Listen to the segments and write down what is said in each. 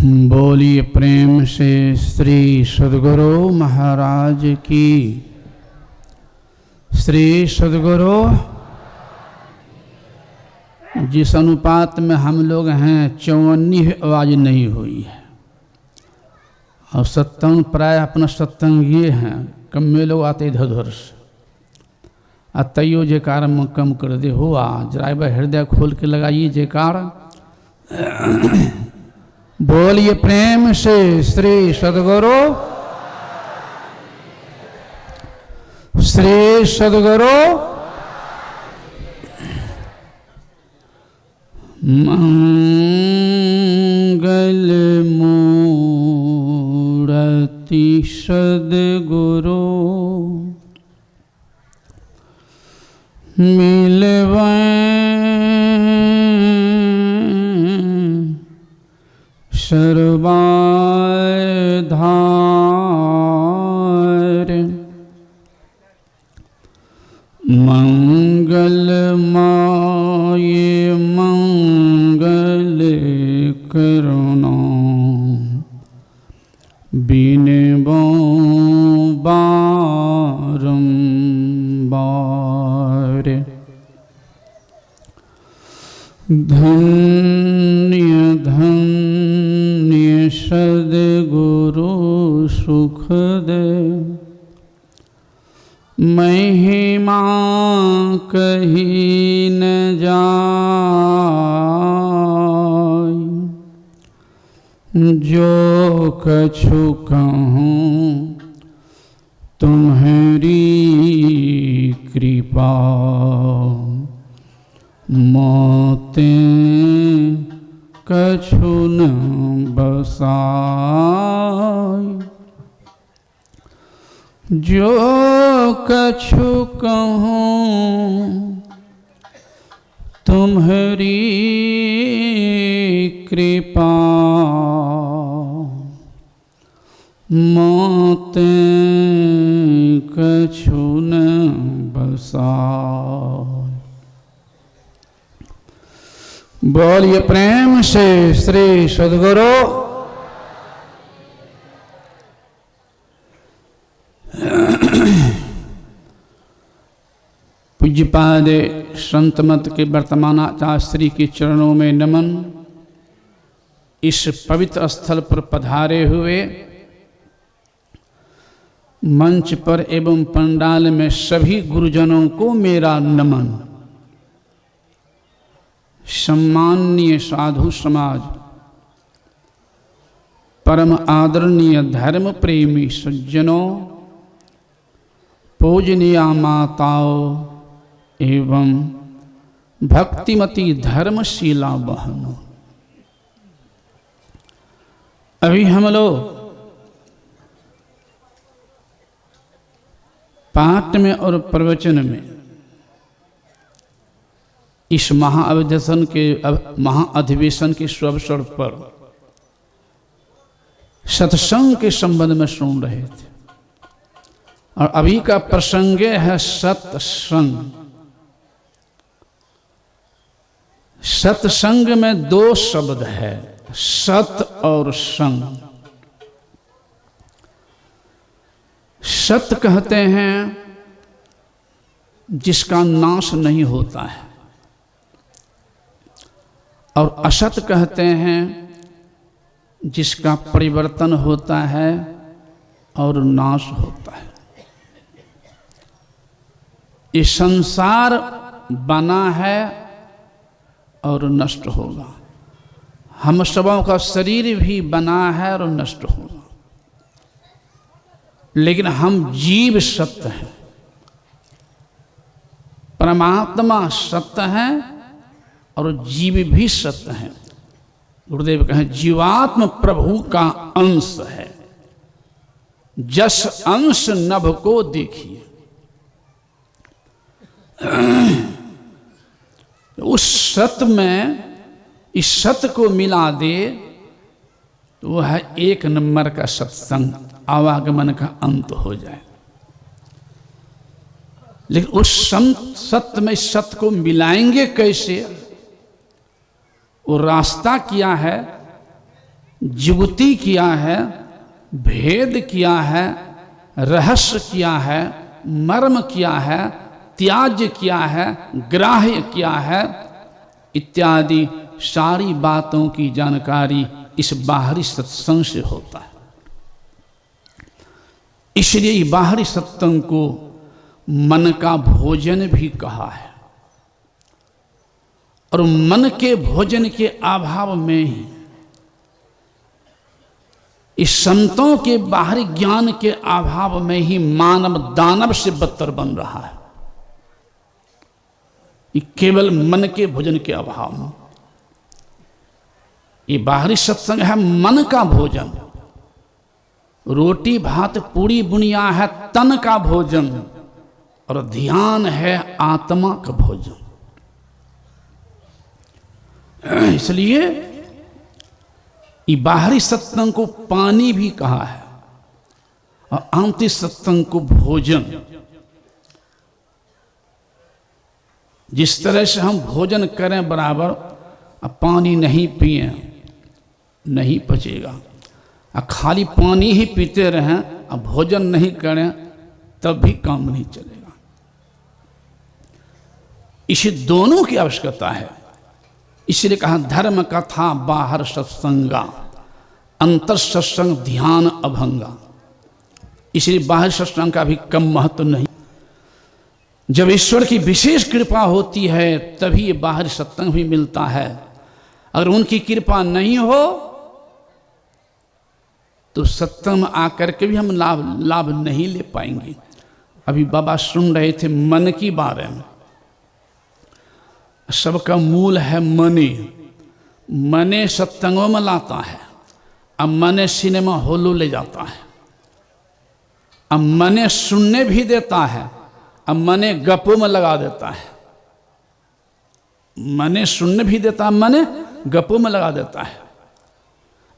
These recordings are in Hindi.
बोलिए प्रेम से श्री सद्गुरु महाराज की। श्री सद्गुरु जिस अनुपात में हम लोग हैं 54 आवाज नहीं हुई है और सत्संग प्राय अपना सत्संग ये हैं। कम में लोग आते इधर उधर से अतयो जयकार कम कर दे हुआ जरा हृदय खोल के लगाइए जयकार। बोलिए प्रेम से श्री सद्गुरु श्री सद्गुरु मंगल मूर्ति सद्गुरु मिलवै सर्वाधार मंगलमय मंगल करुणा बिनबो बारंबार। धन्य धन्य सद्गुरु सुख दे महिमा कही न जाय। जो कछु कहूँ तुम्हारी कृपा मोतें कछु न बसाय। जो कछु कहूँ तुम्हारी कृपा मोतें कछु न बसाय। बोलिए प्रेम से श्री सद्गुरु पूज्यपाद संत मत के वर्तमान आचार्य श्री के चरणों में नमन। इस पवित्र स्थल पर पधारे हुए मंच पर एवं पंडाल में सभी गुरुजनों को मेरा नमन। सम्माननीय साधु समाज, परम आदरणीय धर्म प्रेमी सज्जनों, पूजनीय माताओं एवं भक्तिमती धर्मशीला बहनों, अभी हम लोग पाठ में और प्रवचन में इस महाअधिवेशन के शुभ अवसर पर सत्संग के संबंध में सुन रहे थे और अभी का प्रसंग है सत्संग। सत्संग में दो शब्द है, सत और संग। सत कहते हैं जिसका नाश नहीं होता है और असत कहते हैं जिसका परिवर्तन होता है और नाश होता है। ये संसार बना है और नष्ट होगा। हम सबों का शरीर भी बना है और नष्ट होगा, लेकिन हम जीव सत्य हैं, परमात्मा सत्य है और जीव भी सत्य है। गुरुदेव कहें जीवात्म प्रभु का अंश है, जस अंश नभ को देखिए। उस सत्य में इस सत्य को मिला दे तो वह एक नंबर का सत्संग, आवागमन का अंत हो जाए। लेकिन उस सत्य में सत्य को मिलाएंगे कैसे? वो रास्ता क्या है जुगती किया है, भेद किया है, रहस्य किया है, मर्म किया है, त्याज्य किया है, ग्राह्य किया है, इत्यादि सारी बातों की जानकारी इस बाहरी सत्संग से होता है। इसलिए बाहरी सत्संग को मन का भोजन भी कहा है। और मन के भोजन के अभाव में ही इस संतों के बाहरी ज्ञान के अभाव में ही मानव दानव से बदतर बन रहा है। ये केवल मन के भोजन के अभाव में। ये बाहरी सत्संग है मन का भोजन, रोटी भात पूरी बुनिया है तन का भोजन, और ध्यान है आत्मा का भोजन। इसलिए ये बाहरी सत्संग को पानी भी कहा है और आंतरिक सत्संग को भोजन। जिस तरह से हम भोजन करें बराबर, अब पानी नहीं पिए नहीं पचेगा, और खाली पानी ही पीते रहें और भोजन नहीं करें तब भी काम नहीं चलेगा। इसे दोनों की आवश्यकता है। इसलिए कहा धर्म कथा बाहर सत्संगा, अंतर सत्संग ध्यान अभंगा। इसलिए बाहर सत्संग का भी कम महत्व नहीं। जब ईश्वर की विशेष कृपा होती है तभी ये बाहर सत्संग भी मिलता है। अगर उनकी कृपा नहीं हो तो सत्संग आकर के भी हम लाभ नहीं ले पाएंगे। अभी बाबा सुन रहे थे मन की बारे में। सबका मूल है मने। मने सत्संगों में लाता है, अब मने सिनेमा हॉलों ले जाता है, अब मने सुनने भी देता है, अब मने गप्पों में लगा देता है। मने सुनने भी देता है, मने गप्पों में लगा देता है।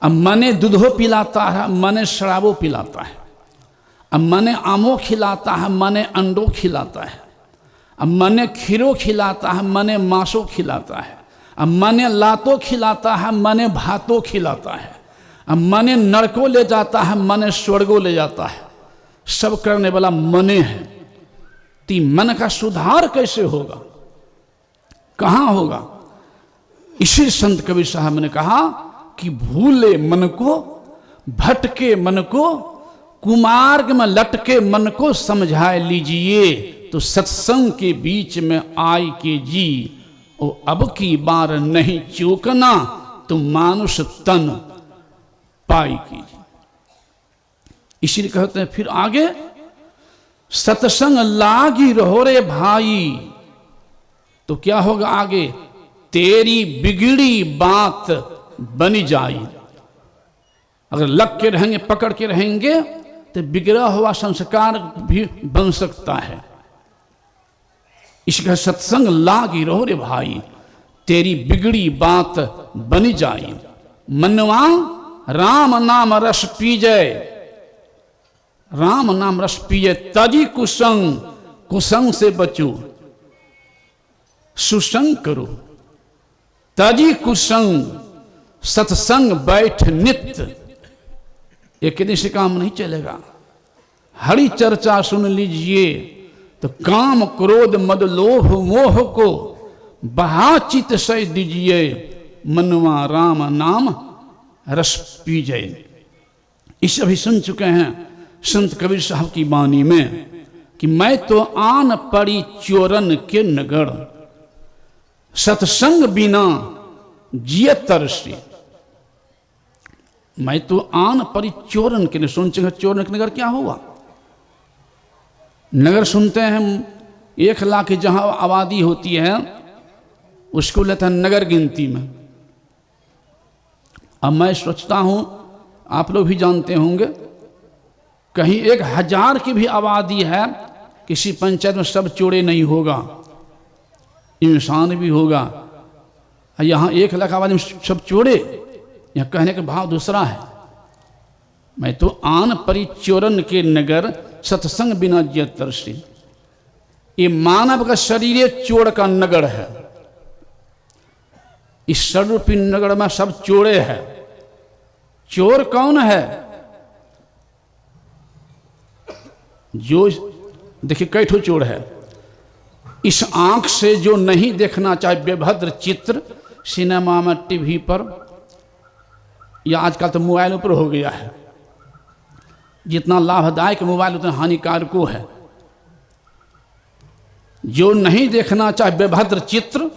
अब मने दूधो पिलाता है, मने शराबो पिलाता है। अब मने आमो खिलाता है, मने अंडो खिलाता है। अब मने खीरो खिलाता है, मने मांसो खिलाता है। अब मने लातो खिलाता है, मने भातो खिलाता है। अब मने नरको ले जाता है, मने स्वर्गो ले जाता है। सब करने वाला मने है। ती मन का सुधार कैसे होगा, कहाँ होगा? इसी संत कबीर साहब ने कहा कि भूले मन को, भटके मन को, कुमार्ग में लटके मन को समझा लीजिए, तो सत्संग के बीच में आय के जी ओ अब की बार नहीं चूकना, तो मानुष तन पाई कीजिए। इसीलिए कहते हैं फिर आगे, सत्संग लागी रहो रे भाई, तो क्या होगा आगे? तेरी बिगड़ी बात बनी जाई। अगर लग के रहेंगे, पकड़ के रहेंगे, तो बिगड़ा हुआ संस्कार भी बन सकता है। इसका सत्संग लागी रहो रे भाई, तेरी बिगड़ी बात बनी जाई। मनवा राम नाम रस पीजे, राम नाम रस पीजे, तजी कुसंग, कुसंग से बचो, सुसंग करो। तजी कुसंग, सत्संग बैठ नित्य। एक दिन से काम नहीं चलेगा। हरि चर्चा सुन लीजिए तो काम क्रोध मद लोभ मोह को बहा चित से दीजिए, मनवा राम नाम रस पीजे। इस अभी सुन चुके हैं संत कबीर साहब की वाणी में कि मैं तो आन पड़ी चोरन के नगर, सत्संग बिना जिय तरसी। मैं तो आन पड़ी चोरन के, सुन चुके चोरन के नगर क्या हुआ? नगर सुनते हैं हम 1 लाख की जहां आबादी होती है उसको लेते हैं नगर गिनती में। अब मैं सोचता हूं, आप लोग भी जानते होंगे, कहीं 1000 की भी आबादी है, किसी पंचायत में सब चोरे नहीं होगा, इंसान भी होगा। यहाँ 1 लाख आबादी में सब चोरे, यहाँ कहने का भाव दूसरा है। मैं तो आन परी चोरन के नगर, सत्संग बिना जिय तरसी। ये मानव का शरीर चोर का नगर है। इस सर्वरूपी नगर में सब चोरे हैं। चोर कौन है? जो देखिए कई ठो चोर है। इस आंख से जो नहीं देखना चाहे बेभद्र चित्र सिनेमा में, टीवी पर, या आजकल तो मोबाइल पर हो गया है। जितना लाभदायक मोबाइल उतना हानिकारक है। जो नहीं देखना चाहे बेभद्र चित्र,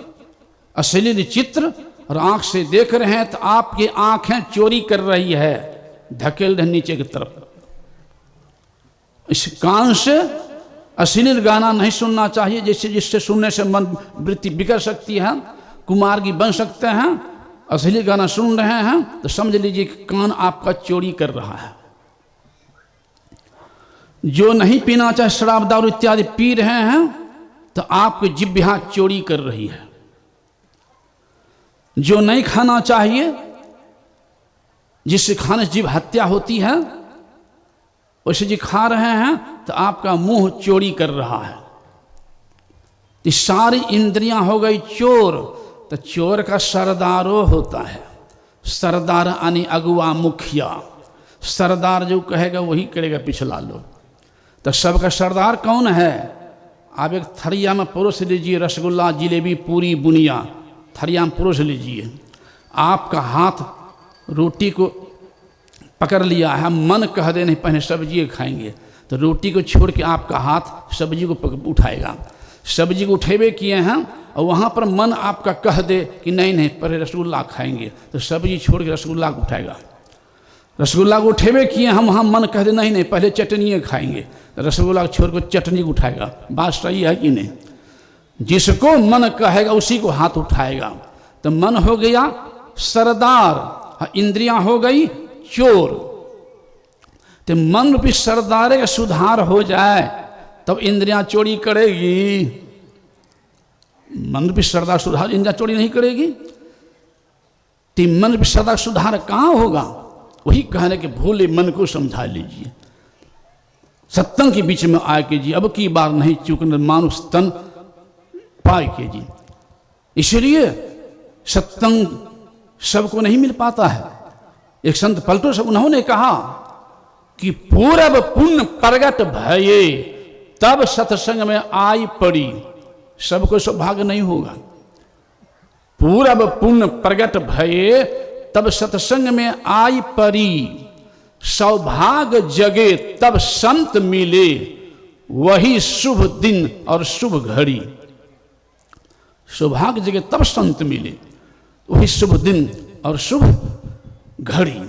अश्लील चित्र, और आंख से देख रहे हैं तो आपकी आंखें चोरी कर रही है, धकेल रहे नीचे की तरफ। इस कान से अश्लील गाना नहीं सुनना चाहिए, जिससे सुनने से मन वृत्ति बिगड़ सकती है, कुमार्गी बन सकते हैं। अश्लील गाना सुन रहे हैं तो समझ लीजिए कि कान आपका चोरी कर रहा है। जो नहीं पीना चाहे शराब दारू इत्यादि पी रहे हैं तो आपकी जिह्वा चोरी कर रही है। जो नहीं खाना चाहिए, जिससे खाने से जीव हत्या होती है, वैसे जी खा रहे हैं तो आपका मुंह चोरी कर रहा है। ये सारी इंद्रियां हो गई चोर। तो चोर का सरदारो होता है। सरदार यानी अगुआ, मुखिया। सरदार जो कहेगा वही करेगा पिछला लोग। तो सबका सरदार कौन है? आप एक थरिया में परोस लीजिए रसगुल्ला, जिलेबी, पूरी, बुनिया, थरिया में परोस लीजिए। आपका हाथ रोटी को पकड़ लिया है, मन कह दे नहीं पहले सब्जी खाएंगे, तो रोटी को छोड़ के आपका हाथ सब्जी को उठाएगा। सब्जी को उठेबे किए हैं और वहाँ पर मन आपका कह दे कि नहीं नहीं पहले रसगुल्ला खाएंगे, तो सब्जी छोड़ के रसगुल्ला को उठाएगा। रसगुल्ला को उठेबे किए हम, वहाँ मन कह दे नहीं नहीं पहले चटनी खाएंगे, तो रसगुल्ला को छोड़ कर चटनी को उठाएगा। बात सही है कि नहीं? जिसको मन कहेगा उसी को हाथ उठाएगा। तो मन हो गया सरदार, इंद्रियां हो गई चोर। तो मन रूपी सरदारे का सुधार हो जाए तब इंद्रियां चोरी करेगी। मन रूपी सरदार सुधार, इंद्रियां चोरी नहीं करेगी। तो मन रूपी सरदार सुधार कहाँ होगा? वही कहने के भोले मन को समझा लीजिए। सत्संग के बीच में आए कीजिए, अब की बार नहीं चूकन मानुष तन पाए कीजिए। इसलिए सत्संग सबको नहीं मिल पाता है। एक संत पलटो से उन्होंने कहा कि पूरब पुण्य प्रगट भये तब सत्संग में आई पड़ी। सबको सौभाग्य नहीं होगा। पूरब पुण्य प्रगट भये तब सत्संग में आई पड़ी, सौभाग्य जगे तब संत मिले, वही शुभ दिन और शुभ घड़ी। सौभाग्य जगे तब संत मिले, वही शुभ दिन और शुभ घड़ी।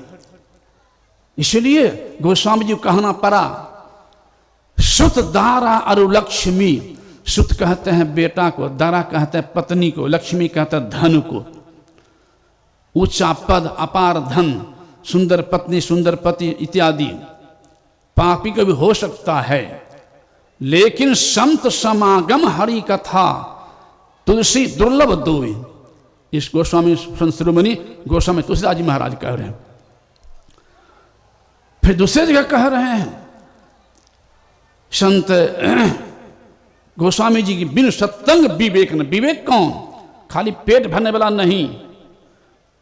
इसलिए गोस्वामी जी कहना पड़ा, सुत दारा अरु लक्ष्मी। सुत कहते हैं बेटा को, दारा कहते हैं पत्नी को, लक्ष्मी कहते हैं धन को। ऊंचा पद, अपार धन, सुंदर पत्नी, सुंदर पति इत्यादि पापी को भी हो सकता है। लेकिन संत समागम हरि कथा तुलसी दुर्लभ दोई। इस गोस्वामी संत शिरोमणि गोस्वामी तुलसीदास जी महाराज कह रहे हैं। फिर दूसरे जगह कह रहे हैं संत गोस्वामी जी की, बिन सत्संग विवेक न। विवेक कौन? खाली पेट भरने वाला नहीं।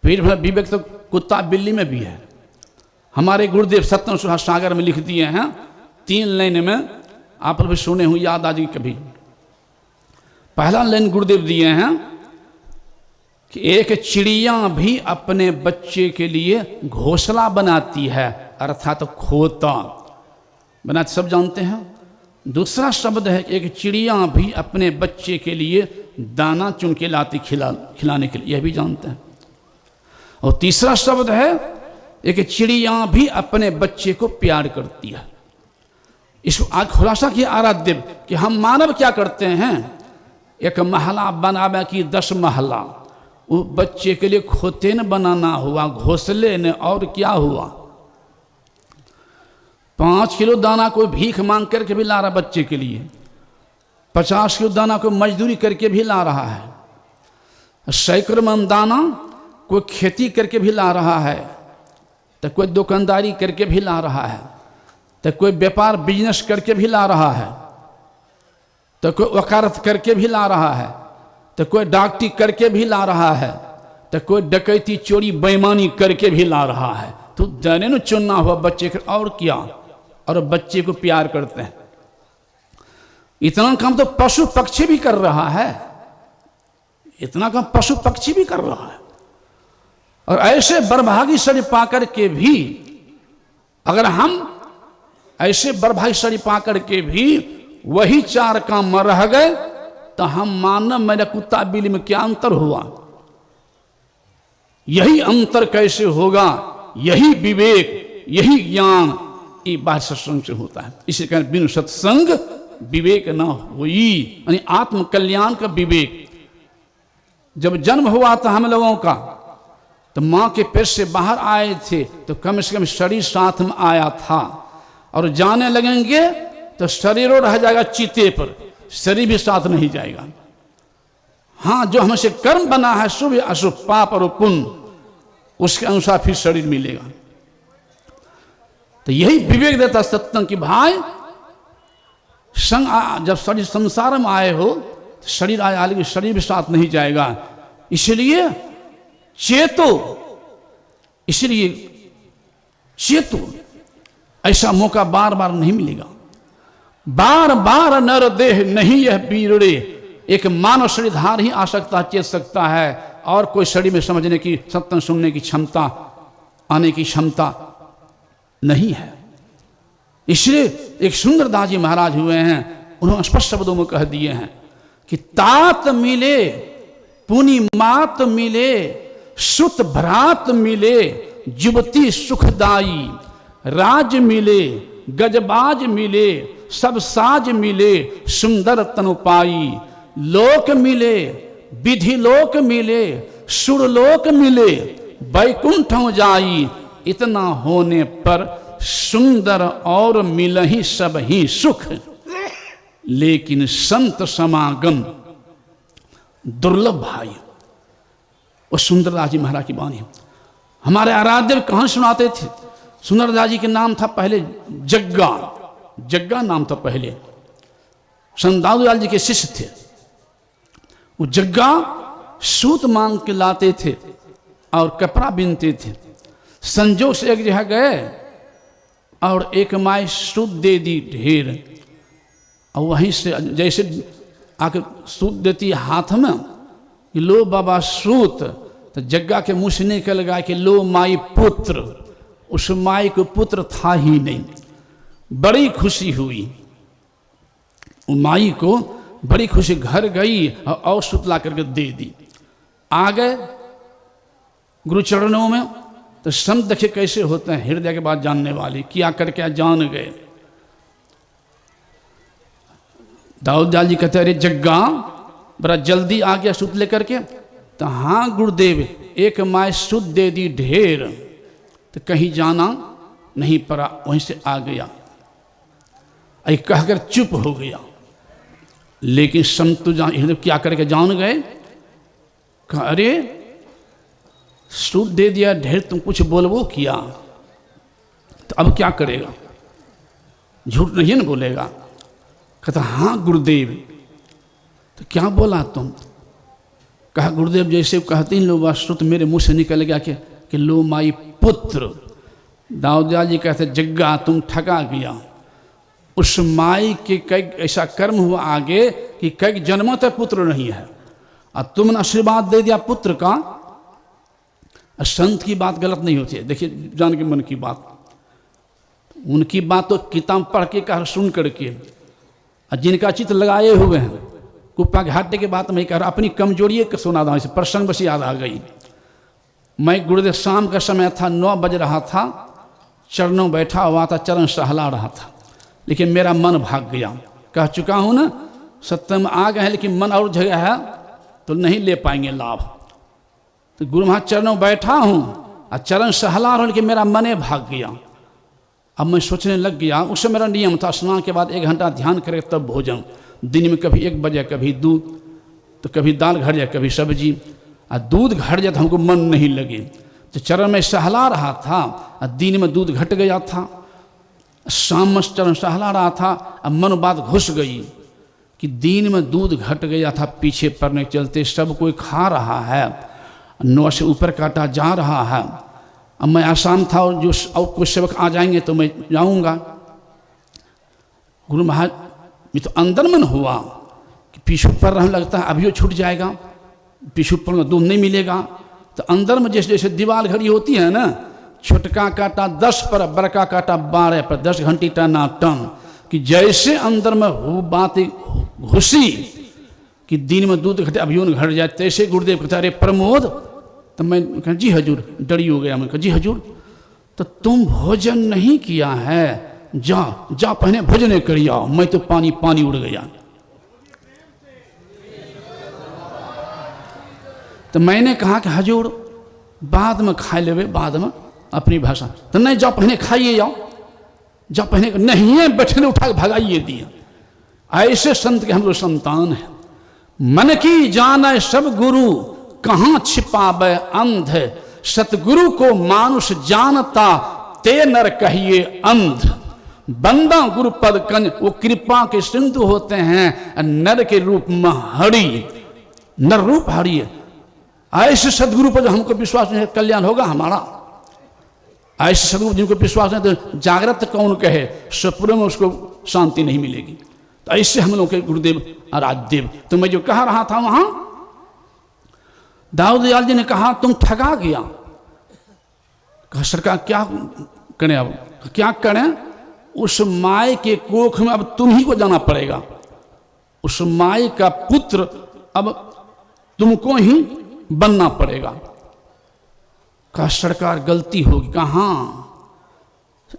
पेट भर विवेक तो कुत्ता बिल्ली में भी है। हमारे गुरुदेव सत्यनारायण सुधा सागर में लिख दिए हैं 3 लाइन में, आप भी सुने हुए, याद आ जाएगी कभी। पहला लाइन गुरुदेव दिए हैं कि एक चिड़िया भी अपने बच्चे के लिए घोंसला बनाती है, अर्थात तो खोता बनाते, सब जानते हैं। दूसरा शब्द है एक चिड़िया भी अपने बच्चे के लिए दाना चुन के लाती खिलाने के लिए, यह भी जानते हैं। और तीसरा शब्द है एक चिड़िया भी अपने बच्चे को प्यार करती है। इसको आज खुलासा किया आराध्य कि हम मानव क्या करते हैं, एक महला बनावे की 10 महला, वो बच्चे के लिए खोते न बनाना हुआ, घोंसले ने, और क्या हुआ। 5 किलो दाना कोई भीख मांग करके भी ला रहा बच्चे के लिए, 50 किलो दाना कोई मजदूरी करके भी ला रहा है, 100 मन दाना कोई खेती करके भी ला रहा है, तो कोई दुकानदारी करके भी ला रहा है, तो कोई व्यापार बिजनेस करके भी ला रहा है, तो कोई वकालत करके भी ला रहा है, तो कोई डॉक्टरी करके भी ला रहा है, तो कोई डकैती चोरी बेईमानी करके भी ला रहा है। तो देने न चुनना हुआ बच्चे के, और क्या, और बच्चे को प्यार करते हैं। इतना काम तो पशु पक्षी भी कर रहा है, इतना काम पशु पक्षी भी कर रहा है। और ऐसे बर्भागी शरीर पाकर के भी, अगर हम ऐसे बर्भागी शरीर पाकर के भी वही 4 काम में रह गए, तो हम मानव मेरा कुत्ता बिल्ली में क्या अंतर हुआ? यही अंतर कैसे होगा? यही विवेक, यही ज्ञान ये बाह्य सत्संग से होता है। इसे कहते बिनु सत्संग विवेक न होई, यानी आत्म कल्याण का विवेक। जब जन्म हुआ था हम लोगों का, तो मां के पेट से बाहर आए थे तो कम से कम शरीर साथ में आया था, और जाने लगेंगे तो शरीरों रह जाएगा चीते पर, शरीर भी साथ नहीं जाएगा। हाँ, जो हमसे कर्म बना है, शुभ अशुभ, पाप और पुण्य, उसके अनुसार फिर शरीर मिलेगा। तो यही विवेक देता सत्संग की भाई संग, जब शरीर संसार में आए हो तो शरीर आया, लेकिन शरीर भी साथ नहीं जाएगा। इसलिए चेतो, इसलिए चेतो, ऐसा मौका बार बार नहीं मिलेगा। बार बार नर देह नहीं यह बीरड़े, एक मानव शरीरधार ही आ सकता, चेत सकता है, और कोई शरीर में समझने की, सत्संग सुनने की क्षमता, आने की क्षमता नहीं है। इसलिए एक सुंदर दास जी महाराज हुए हैं, उन्होंने स्पष्ट शब्दों में कह दिए हैं कि तात मिले, पुनि मात मिले, सुत भ्रात मिले, जुबती सुखदाई, राज मिले, गजबाज मिले, सब साज मिले, सुंदर तनु पाई, लोक मिले, विधि लोक मिले, सुरलोक मिले, बैकुंठ जाई, इतना होने पर सुंदर और मिल ही सब ही सुख, लेकिन संत समागम दुर्लभ भाई। वो सुंदरदास जी महाराज की वाणी हमारे आराध्य कहां सुनाते थे। सुंदरदास जी के नाम था पहले जग्गा, जग्गा नाम था पहले, संत दाऊदयाल जी के शिष्य थे। वो जग्गा सूत मांग के लाते थे और कपड़ा बिनते थे। संजोग से एक जगह गए और एक माई सूत दे दी ढेर, और वहीं से जैसे आके सूत देती हाथ में कि लो बाबा सूत, तो जग्गा के मुंह से निकल गया कि लो माई पुत्र। उस माई को पुत्र था ही नहीं। बड़ी खुशी हुई, वो माई को बड़ी खुशी, घर गई और सूत ला करके दे दी। आ गए गुरु चरणों में, तो संत देखे कैसे होते हैं, हृदय के बात जानने वाले, किया करके जान गए। दाऊदयाल जी कहते अरे जग्गा बड़ा जल्दी आ गया सूत लेकर के, तो हाँ गुरुदेव, एक माय सूत दे दी ढेर, तो कहीं जाना नहीं पड़ा, वहीं से आ गया। ऐ कहकर चुप हो गया। लेकिन संत क्या करके जान गए, कहा अरे सूत दे दिया ढेर, तुम कुछ बोलबो किया, तो अब क्या करेगा, झूठ नहीं न बोलेगा। कहता हाँ गुरुदेव, तो क्या बोला तुम? कहा गुरुदेव जैसे कहते हैं लो वास्तु, तो मेरे मुंह से निकल गया कि लो माई पुत्र। दाऊदयाल जी कहते जग्गा तुम ठगा गया। उस माई के कई ऐसा कर्म हुआ आगे कि कई जन्मों तक पुत्र नहीं है, और तुमने आशीर्वाद दे दिया पुत्र का। संत की बात गलत नहीं होती है, देखिए जान के मन की बात, उनकी बात तो किताब पढ़ के कह सुन करके, और जिनका चित्त लगाए हुए हैं, कुप्पा घाटे के बात मैं कह रहा, अपनी कमजोरी को सुना था, प्रसंग बस याद आ गई। मैं गुरुदेव शाम का समय था, 9 बज रहा था, चरणों बैठा हुआ था, चरण सहला रहा था, लेकिन मेरा मन भाग गया। कह चुका हूँ ना, सत्य में आ गए हैं, लेकिन मन और जगह है तो नहीं ले पाएंगे लाभ। तो गुरु महाराज चरणों बैठा हूँ और चरण सहला रहा हूँ, लेकिन मेरा मने भाग गया। अब मैं सोचने लग गया, उससे मेरा नियम था स्नान के बाद 1 घंटा ध्यान करे तब भोजन। दिन में कभी 1 बजे, कभी दूध, तो कभी दाल घट जाए, कभी सब्जी, और दूध घट जाए तो हमको मन नहीं लगे। तो चरण में सहला रहा था और दिन में दूध घट गया था, शाम में चरण सहला रहा था, अब मन बात घुस गई कि दिन में दूध घट गया था, पीछे पड़ने चलते सब कोई खा रहा है, 9 से ऊपर काटा जा रहा है, अब मैं आसाम था और जो और कुछ सेवक आ जाएंगे तो मैं जाऊंगा। गुरु महाराज ये तो अंदर मन हुआ कि पीछू पर रहने लगता है, अभी वो छूट जाएगा, पीछू पर में दूध नहीं मिलेगा। तो अंदर में जैसे जैसे दीवार घड़ी होती है ना, छोटका काटा 10 पर, बड़का काटा 12 पर, 10 घंटी टना टन, कि जैसे अंदर में वो बात घुसी कि दिन में दूध घटे अभी घट जाए, तैसे गुरुदेव कहते अरे प्रमोद। तो मैं कहा जी हजूर, डरी हो गया। मैं कहा जी हजूर, तो तुम भोजन नहीं किया है, जा जा पहले भोजन कर आओ, मैं तो पानी पानी उड़ गया। तो मैंने कहा कि हजूर बाद में खा लेवे, बाद में अपनी भाषा। तो नहीं, जाओ पहले खाइए, जाओ जाओ पहले, नहीं है बैठने उठा के भगाइए दिए। ऐसे संत के हम लोग संतान हैं। मन की जाने सब गुरु कहाँ छिपावे अंध, सतगुरु को मानुष जानता ते नर कहिए अंध। बंदा गुरु पद कंज, वो कृपा के सिंधु होते हैं, नर के रूप में हरि, नर रूप हरि। ऐसे सदगुरु पर जो हमको विश्वास नहीं है, कल्याण होगा हमारा। ऐसे सदगुरु जिनको विश्वास नहीं, तो जागृत कौन कहे, सपनों में उसको शांति नहीं मिलेगी। तो ऐसे हम लोग के गुरुदेव आराध्य देव। तो मैं जो कह रहा था वहां, दाऊद दयाल जी ने कहा तुम ठगा गया। कहा सरकार क्या करें, अब क्या करें, उस माय के कोख में अब तुम ही को जाना पड़ेगा, उस माय का पुत्र अब तुमको ही बनना पड़ेगा। कहा सरकार गलती होगी। कहाँ,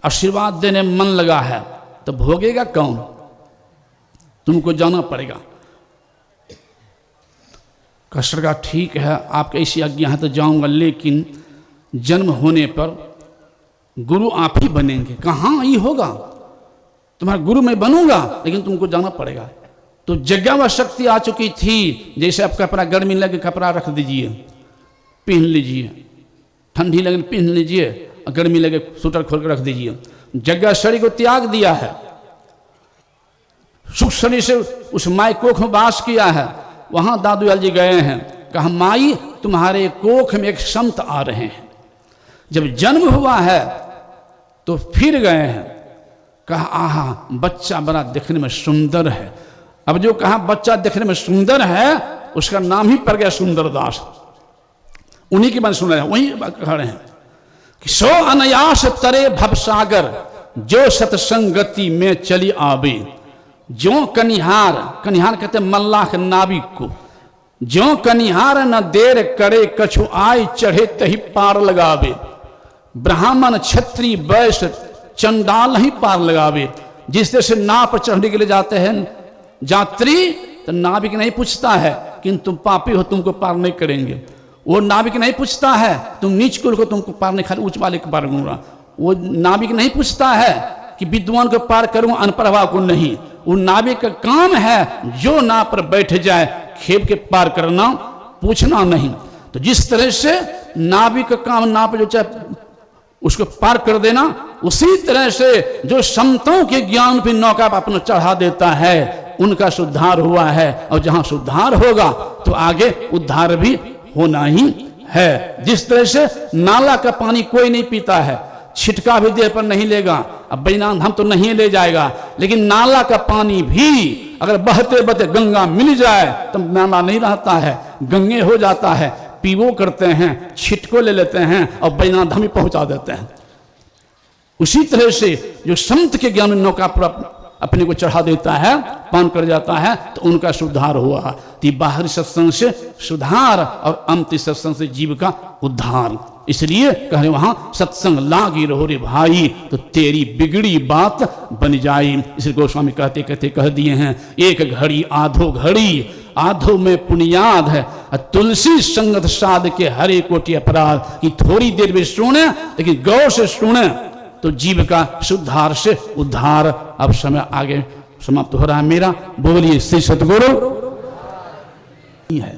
आशीर्वाद देने मन लगा है तो भोगेगा कौन, तुमको जाना पड़ेगा। कहा सरकार ठीक है, आपकी ऐसी आज्ञा है तो जाऊंगा, लेकिन जन्म होने पर गुरु आप ही बनेंगे। कहाँ ये होगा, तुम्हारा गुरु मैं बनूंगा, लेकिन तुमको जाना पड़ेगा। तो जगह व शक्ति आ चुकी थी। जैसे आप कपड़ा गर्मी लगे कपड़ा रख दीजिए, पहन लीजिए, ठंडी लगे पहन लीजिए, गर्मी लगे स्वेटर खोल कर रख दीजिए। जगह शरीर को त्याग दिया है, सुख शरीर से उस माई कोख में वास किया है। वहां दादू लाल जी गए हैं, कहा माई तुम्हारे कोख में एक संत आ रहे हैं। जब जन्म हुआ है तो फिर गए हैं, कहा आहा बच्चा बड़ा देखने में सुंदर है। अब जो कहा बच्चा देखने में सुंदर है, उसका नाम ही पड़ गया सुंदरदास। उन्हीं की बात सुन रहे हैं, वही कह रहे हैं कि सो अनायास तरे भवसागर, जो सत्संगति में चली आवे। जो कनिहार, कनिहार कहते मल्लाह नाविक को, जो कनिहार न देर करे कछु आय चढ़े तही पार लगावे। ब्राह्मण क्षत्रिय वैश्य चंडाल ही पार लगावे। जिस तरह से नाव पर चढ़ने के लिए जाते हैं यात्री, तो नाविक नहीं पूछता है कि तुम पापी हो तुमको पार नहीं करेंगे। वो नाविक नहीं पूछता है तुम नीच कुल को तुमको पार नहीं, खाली ऊंच वाले को पार करूंगा। वो नाविक नहीं पूछता है कि विद्वान को पार करूंगा अनपढ़वा को नहीं। वो नाविक का काम है जो नाव पर बैठ जाए खेप के पार करना, पूछना नहीं। तो जिस तरह से नाविक का काम नाव पर जो चाहे उसको पार कर देना, उसी तरह से जो संतों के ज्ञान पे नौका पर अपना चढ़ा देता है, उनका सुधार हुआ है। और जहां सुधार होगा तो आगे उद्धार भी होना ही है। जिस तरह से नाला का पानी कोई नहीं पीता है, छिटका भी देह पर नहीं लेगा, अब बैनान हम तो नहीं ले जाएगा, लेकिन नाला का पानी भी अगर बहते बहते गंगा मिल जाए तो नाला नहीं रहता है, गंगे हो जाता है। पीवो करते हैं, छिटको ले लेते हैं और बैनान हम ही पहुंचा देते हैं। उसी तरह से जो संत के ज्ञान नौका पर अपने को चढ़ा देता है, पान कर जाता है, तो उनका सुधार हुआ। तो बाहरी सत्संग से सुधार और अंतिम सत्संग से जीव का उद्धार। इसलिए कह रहे वहां सत्संग लागी रहो रे भाई, तो तेरी बिगड़ी बात बन जाई। इसलिए गोस्वामी कहते कहते कह दिए हैं, एक घड़ी आधो घड़ी, आधो में पुनियाद है, तुलसी संगत साध के हरे कोटि अपराध। की थोड़ी देर में सुने, लेकिन गौर से सुने तो जीव का सुधार से उद्धार। अब समय आगे समाप्त हो रहा है मेरा। बोलिए श्री सतगुरु है।